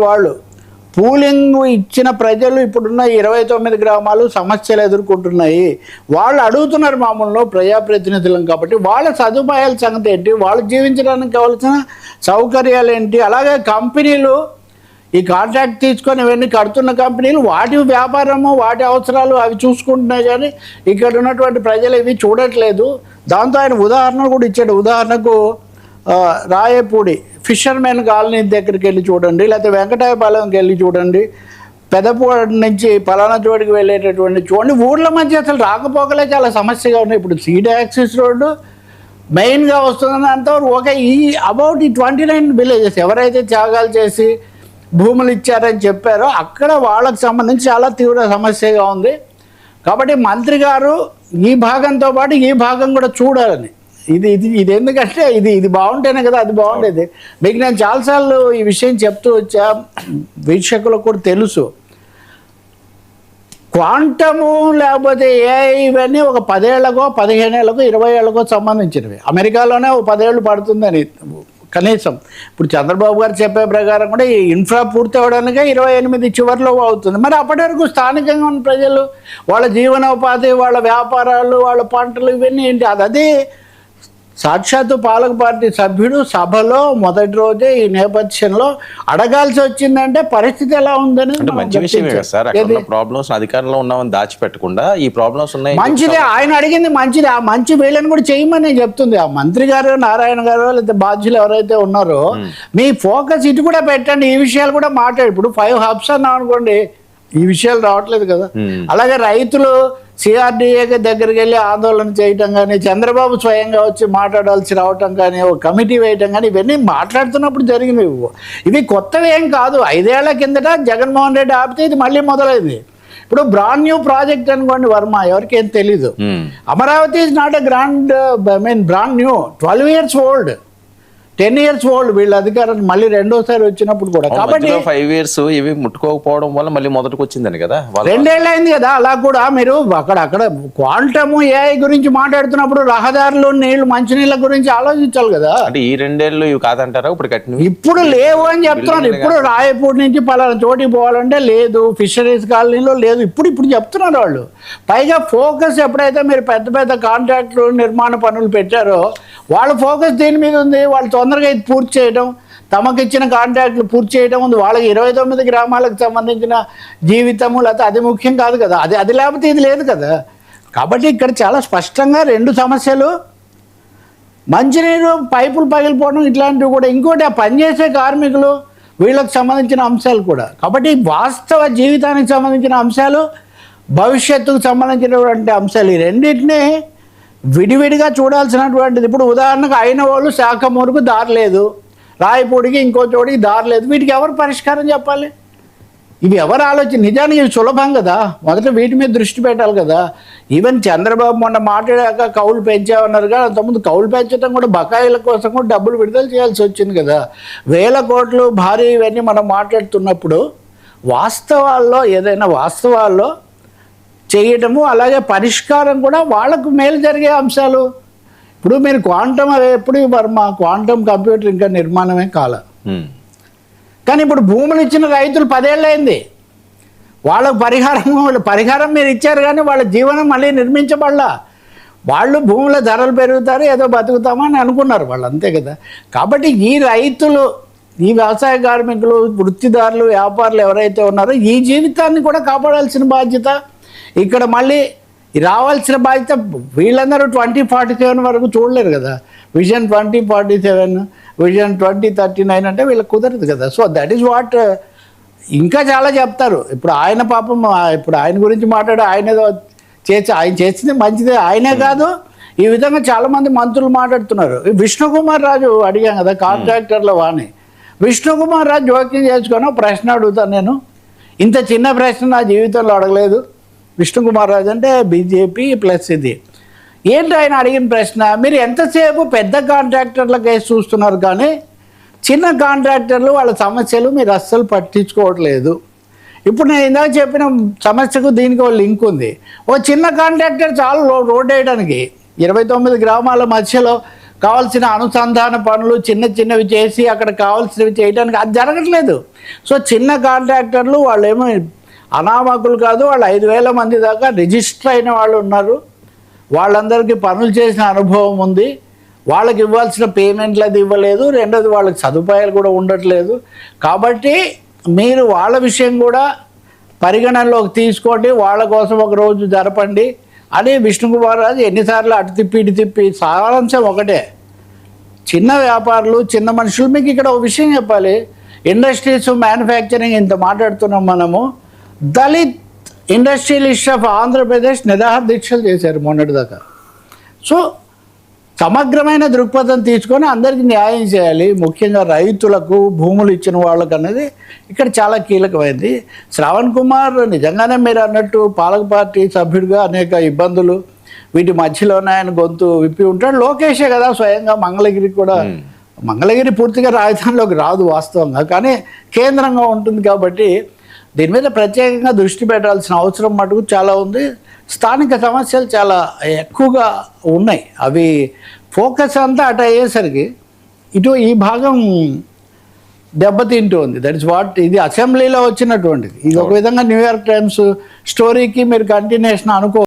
వాళ్ళు పూలింగ్ ఇచ్చిన ప్రజలు ఇప్పుడున్న 29 గ్రామాలు సమస్యలు ఎదుర్కొంటున్నాయి. వాళ్ళు అడుగుతున్నారు మామూలు ప్రజాప్రతినిధులను. కాబట్టి వాళ్ళ సదుపాయాల సంగతి ఏంటి, వాళ్ళు జీవించడానికి కావాల్సిన సౌకర్యాలు ఏంటి, అలాగే కంపెనీలు ఈ కాంట్రాక్ట్ తీసుకొని ఇవన్నీ కడుతున్న కంపెనీలు వాటి వ్యాపారము వాటి అవసరాలు అవి చూసుకుంటున్నాయి. కానీ ఇక్కడ ఉన్నటువంటి ప్రజలు ఇవి చూడట్లేదు. దాంతో ఆయన ఉదాహరణ కూడా ఇచ్చాడు. ఉదాహరణకు రాయపూడి ఫిషర్మెన్ కాలనీ దగ్గరికి వెళ్ళి చూడండి, లేకపోతే వెంకటాయపాలెంకి వెళ్ళి చూడండి, పెదపూడి నుంచి పలానా చోటికి వెళ్ళేటటువంటి చూడండి. ఊర్ల మధ్య అసలు రాకపోకలే చాలా సమస్యగా ఉన్నాయి. ఇప్పుడు సీడ్ యాక్సిస్ రోడ్డు మెయిన్గా వస్తుందని అంతవరకు ఓకే. ఈ అబౌట్ ఈ 29 విలేజెస్ ఎవరైతే త్యాగాలు చేసి భూములు ఇచ్చారని చెప్పారో అక్కడ వాళ్ళకి సంబంధించి చాలా తీవ్ర సమస్యగా ఉంది. కాబట్టి మంత్రి గారు ఈ భాగంతో పాటు ఈ భాగం కూడా చూడాలని. ఇది ఎందుకంటే ఇది బాగుంటేనే కదా అది బాగుండేది. మీకు నేను చాలాసార్లు ఈ విషయం చెప్తూ వచ్చా, వీక్షకులకు కూడా తెలుసు. క్వాంటము లేకపోతే ఏఐ ఇవన్నీ ఒక 10 ఏళ్లకో 15 ఏళ్లకో 20 ఏళ్లకో సంబంధించినవి. అమెరికాలోనే ఒక 10 ఏళ్ళు పడుతుందని కనీసం. ఇప్పుడు చంద్రబాబు గారు చెప్పే ప్రకారం కూడా ఈ ఇన్ఫ్రా పూర్తి అవ్వడానికి 28 చివరిలో అవుతుంది. మరి అప్పటి వరకు స్థానికంగా ఉన్న ప్రజలు వాళ్ళ జీవనోపాధి, వాళ్ళ వ్యాపారాలు, వాళ్ళ పంటలు ఇవన్నీ ఏంటి? అదే సాక్షాత్తు పాలక పార్టీ సభ్యుడు సభలో మొదటి రోజే ఈ నేపథ్యంలో అడగాల్సి వచ్చిందంటే పరిస్థితి ఎలా ఉందని. మంచి విషయమే సార్. ప్రాబ్లమ్స్ అధికారంలో ఉన్నామని దాచిపెట్టకుండా ఈ ప్రాబ్లమ్స్ ఉన్నాయి. మంచిదే, ఆయన అడిగింది మంచిది. ఆ మంచి వీళ్ళని కూడా చేయమని చెప్తుంది ఆ మంత్రి గారు, నారాయణ గారు, లేదా బాధ్యులు ఎవరైతే ఉన్నారో మీ ఫోకస్ ఇటు కూడా పెట్టండి, ఈ విషయాలు కూడా మాట్లాడు. ఇప్పుడు 5 హబ్స్ అన్నాం అనుకోండి, ఈ విషయాలు రావట్లేదు కదా. అలాగే రైతులు సిఆర్డీఏ దగ్గరికి వెళ్ళి ఆందోళన చేయటం కానీ, చంద్రబాబు స్వయంగా వచ్చి మాట్లాడాల్సి రావటం కానీ, ఒక కమిటీ వేయటం కానీ, ఇవన్నీ మాట్లాడుతున్నప్పుడు జరిగినవి. ఇవి కొత్తవి ఏం కాదు. 5 ఏళ్ల కిందట జగన్మోహన్ రెడ్డి ఆపితే ఇది మళ్ళీ మొదలైంది. ఇప్పుడు బ్రాండ్ న్యూ ప్రాజెక్ట్ అనుకోండి వర్మ, ఎవరికేం తెలీదు. Amaravati is not a brand new, 12 years old, 10 years old వీళ్ళ అధికారం మళ్ళీ రెండోసారి వచ్చినప్పుడు కూడా. కాబట్టి 5 years ఇవి ముట్టుకోకపోవడం వల్ల మళ్ళీ మొదటికి వచ్చిందని కదా, 2 ఏళ్ళు అయింది కదా. అలా కూడా మీరు అక్కడ క్వాంటము ఏఐ గురించి మాట్లాడుతున్నప్పుడు రహదారులు, నీళ్లు, మంచినీళ్ళ గురించి ఆలోచించాలి కదా. అంటే ఈ 2 ఏళ్ళు ఇవి కాదంటారా ఇప్పుడు కట్టిన? ఇప్పుడు లేవు అని చెప్తున్నాను. ఇప్పుడు రాయపూడి నుంచి పలానా చోటికి పోవాలంటే లేదు, ఫిషరీస్ కాలనీలో లేదు, ఇప్పుడు చెప్తున్నారు వాళ్ళు. పైగా ఫోకస్ ఎప్పుడైతే మీరు పెద్ద పెద్ద కాంట్రాక్టులు నిర్మాణ పనులు పెట్టారో వాళ్ళ ఫోకస్ దేని మీద ఉంది? వాళ్ళు తొందరగా ఇది పూర్తి చేయడం, తమకిచ్చిన కాంట్రాక్టులు పూర్తి చేయడం ఉంది. వాళ్ళకి 29 గ్రామాలకు సంబంధించిన జీవితము లేకపోతే అది ముఖ్యం కాదు కదా. అది లేకపోతే ఇది లేదు కదా. కాబట్టి ఇక్కడ చాలా స్పష్టంగా 2 సమస్యలు, మంచినీరు పైపులు పగిలిపోవడం ఇట్లాంటివి కూడా. ఇంకోటి ఆ పనిచేసే కార్మికులు, వీళ్ళకి సంబంధించిన అంశాలు కూడా. కాబట్టి వాస్తవ జీవితానికి సంబంధించిన అంశాలు, భవిష్యత్తుకు సంబంధించినటువంటి అంశాలు, ఈ రెండింటినీ విడివిడిగా చూడాల్సినటువంటిది. ఇప్పుడు ఉదాహరణకు అయిన వాళ్ళు శాఖమూరుకు దారి లేదు, రాయపూడికి ఇంకో చోటికి దారి లేదు. వీటికి ఎవరు పరిష్కారం చెప్పాలి? ఇవి ఎవరు ఆలోచన? నిజానికి ఇవి సులభం కదా. మొదట వీటి మీద దృష్టి పెట్టాలి కదా. ఈవెన్ చంద్రబాబు మొన్న మాట్లాడాక కౌలు పెంచామన్నారు కదా, అంతకుముందు కౌలు పెంచడం కూడా బకాయిల కోసం కూడా డబ్బులు విడుదల చేయాల్సి వచ్చింది కదా. 1000 కోట్లు భారీ ఇవన్నీ మనం మాట్లాడుతున్నప్పుడు వాస్తవాల్లో ఏదైనా వాస్తవాల్లో చేయటము, అలాగే పరిష్కారం కూడా వాళ్ళకు మేలు జరిగే అంశాలు. ఇప్పుడు మీరు క్వాంటమ్ ఎప్పుడు వర్మ క్వాంటమ్ కంప్యూటర్ ఇంకా నిర్మాణమే కాల. కానీ ఇప్పుడు భూములు ఇచ్చిన రైతులు 10 ఏళ్ళు అయింది. వాళ్ళకు పరిహారం మీరు ఇచ్చారు కానీ వాళ్ళ జీవనం మళ్ళీ నిర్మించబడలా. వాళ్ళు భూముల ధరలు పెరుగుతారు, ఏదో బతుకుతామని అనుకున్నారు వాళ్ళు, అంతే కదా. కాబట్టి ఈ రైతులు, ఈ వ్యవసాయ కార్మికులు, వృత్తిదారులు, వ్యాపారులు ఎవరైతే ఉన్నారో ఈ జీవితాన్ని కూడా కాపాడాల్సిన బాధ్యత ఇక్కడ మళ్ళీ రావాల్సిన బాధ్యత. వీళ్ళందరూ 2047 వరకు చూడలేరు కదా. విజన్ 2047, విజన్ 2039 అంటే వీళ్ళకి కుదరదు కదా. So that is what. ఇంకా చాలా చెప్తారు. ఇప్పుడు ఆయన పాపం, ఇప్పుడు ఆయన గురించి మాట్లాడే ఆయన ఏదో ఆయన చేసింది మంచిదే. ఆయనే కాదు, ఈ విధంగా చాలామంది మంత్రులు మాట్లాడుతున్నారు. విష్ణుకుమార్ రాజు అడిగాం కదా, కాంట్రాక్టర్ల వాణి. విష్ణుకుమార్ రాజు జోక్యం చేసుకొని ప్రశ్న అడుగుతాను నేను. ఇంత చిన్న ప్రశ్న నా జీవితంలో అడగలేదు. విష్ణుకుమార్ రాజు అంటే బీజేపీ ప్లస్ ఇది. ఏంటి ఆయన అడిగిన ప్రశ్న? మీరు ఎంతసేపు పెద్ద కాంట్రాక్టర్ల కేసు చూస్తున్నారు కానీ చిన్న కాంట్రాక్టర్లు వాళ్ళ సమస్యలు మీరు అస్సలు పట్టించుకోవట్లేదు. ఇప్పుడు నేను ఇందాక చెప్పిన సమస్యకు దీనికి ఒక లింక్ ఉంది. ఓ చిన్న కాంట్రాక్టర్ చాలు రోడ్ వేయడానికి, 29 గ్రామాల మధ్యలో కావాల్సిన అనుసంధాన పనులు చిన్న చిన్నవి చేసి అక్కడ కావాల్సినవి చేయడానికి అది జరగట్లేదు. సో చిన్న కాంట్రాక్టర్లు వాళ్ళు ఏమో అనామకులు కాదు, వాళ్ళు 5,000 మంది దాకా రిజిస్టర్ అయిన వాళ్ళు ఉన్నారు. వాళ్ళందరికీ పనులు చేసిన అనుభవం ఉంది. వాళ్ళకి ఇవ్వాల్సిన పేమెంట్లు అది ఇవ్వలేదు. రెండోది వాళ్ళకి సదుపాయాలు కూడా ఉండట్లేదు. కాబట్టి మీరు వాళ్ళ విషయం కూడా పరిగణనలోకి తీసుకోండి, వాళ్ళ కోసం ఒక రోజు జరపండి అని విష్ణుకుమార్ రాజు ఎన్నిసార్లు అటు తిప్పి ఇటు తిప్పి. సారాంశం ఒకటే, చిన్న వ్యాపారులు చిన్న మనుషులు. మీకు ఇక్కడ ఒక విషయం చెప్పాలి, ఇండస్ట్రీస్ మ్యానుఫ్యాక్చరింగ్ ఇంత మాట్లాడుతున్నాం మనము. దళిత్ ఇండస్ట్రియలిస్ట్ ఆఫ్ ఆంధ్రప్రదేశ్ నిరాహార దీక్షలు చేశారు మొన్నటిదాకా. సో సమగ్రమైన దృక్పథం తీసుకొని అందరికీ న్యాయం చేయాలి, ముఖ్యంగా రైతులకు భూములు ఇచ్చిన వాళ్ళకు అనేది ఇక్కడ చాలా కీలకమైంది. శ్రావణ్ కుమార్ నిజంగానే మీరు అన్నట్టు పాలక పార్టీ సభ్యుడిగా అనేక ఇబ్బందులు వీటి మధ్యలోనే ఆయన గొంతు విప్పి ఉంటాడు. లోకేషే కదా స్వయంగా మంగళగిరి కూడా, మంగళగిరి పూర్తిగా రాజధానిలోకి రాదు వాస్తవంగా, కానీ కేంద్రంగా ఉంటుంది కాబట్టి దీని మీద ప్రత్యేకంగా దృష్టి పెట్టాల్సిన అవసరం మటుకు చాలా ఉంది. స్థానిక సమస్యలు చాలా ఎక్కువగా ఉన్నాయి. అవి ఫోకస్ అంతా అటు అయ్యేసరికి ఇటు ఈ భాగం దెబ్బతింటూ ఉంది. దట్ ఇస్ వాట్, ఇది అసెంబ్లీలో వచ్చినటువంటిది. ఇది ఒక విధంగా న్యూయార్క్ టైమ్స్ స్టోరీకి మీరు కంటిన్యూషన్ అనుకో.